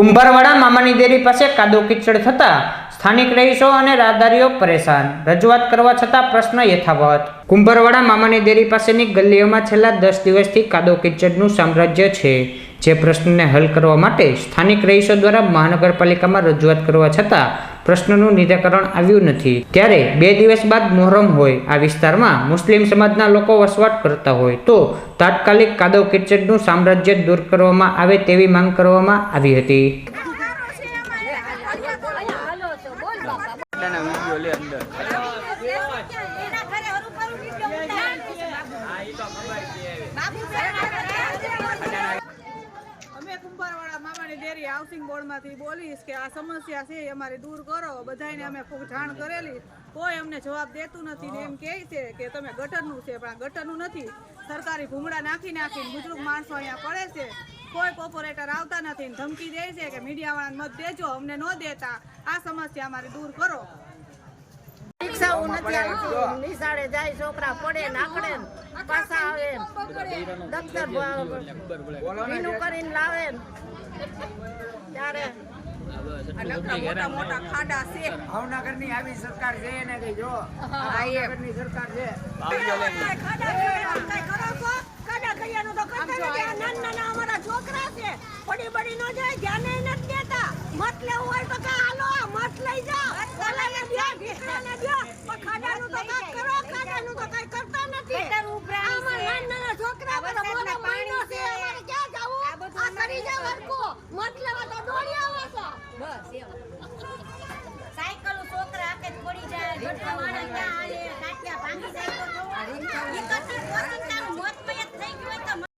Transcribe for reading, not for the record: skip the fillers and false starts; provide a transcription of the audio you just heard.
કુંભારવાડા મામાની ડેરી પાસે કાદવ કીચડ થતા સ્થાનિક રહીશો અને રાહદારીઓ પરેશાન, રજૂઆત કરવા છતાં પ્રશ્ન યથાવત। કુંભારવાડા મામાની ડેરી પાસેની ગલીઓમાં છેલ્લા 10 દિવસથી કાદવ કીચડનું સામ્રાજ્ય છે, જે પ્રશ્નને હલ કરવા માટે સ્થાનિક રહીશો દ્વારા મહાનગરપાલિકામાં રજૂઆત કરવા છતાં પ્રશ્નનું નિરાકરણ આવ્યું નથી। ત્યારે 2 દિવસ બાદ મોહરમ હોય, આ વિસ્તારમાં મુસ્લિમ સમાજના લોકો વસવાટ કરતા હોય તો તાત્કાલિક કાદવ કીચડનું સામ્રાજ્ય દૂર કરવામાં આવે તેવી માંગ કરવામાં આવી હતી। કુંભારવાડા મામાની ડેરી હાઉસિંગ બોર્ડમાંથી બોલીશ કે આ સમસ્યા છે અમારી દૂર કરો। બધાને અમે ખૂબ જાણ કરેલી, કોઈ અમને જવાબ દેતું નથી ને એમ કહે છે કે તમે ગટરનું છે, પણ આ ગટરનું નથી। સરકારી ભૂંગળા નાખી બુજુર્ગ માણસો અહીંયા પડે છે, કોઈ કોર્પોરેટર આવતા નથી, ધમકી દે છે કે મીડિયાવાળાને મત દેજો, અમને ન દેતા, આ સમસ્યા અમારી દૂર કરો। રિક્ષાઓ નથી આવતી, નિશાળે જાય છોકરા પડે નાકડે પાછા આવે, દફતર ભીનું કરીને લાવે ત્યારે મોટા ખાડા છે। ભાવનગરની આવી સરકાર છે એને કઈ જો ભાવનગરની સરકાર છે અમારા છોકરા છે, પડી ન જાય, ધ્યાને નથી દેતા। મત લેવું હોય તો હાલો મત લઈ જાઓ, ખાડાનું તો કાંઈક કરો, ખાડાનું તો કાંઈ કરતા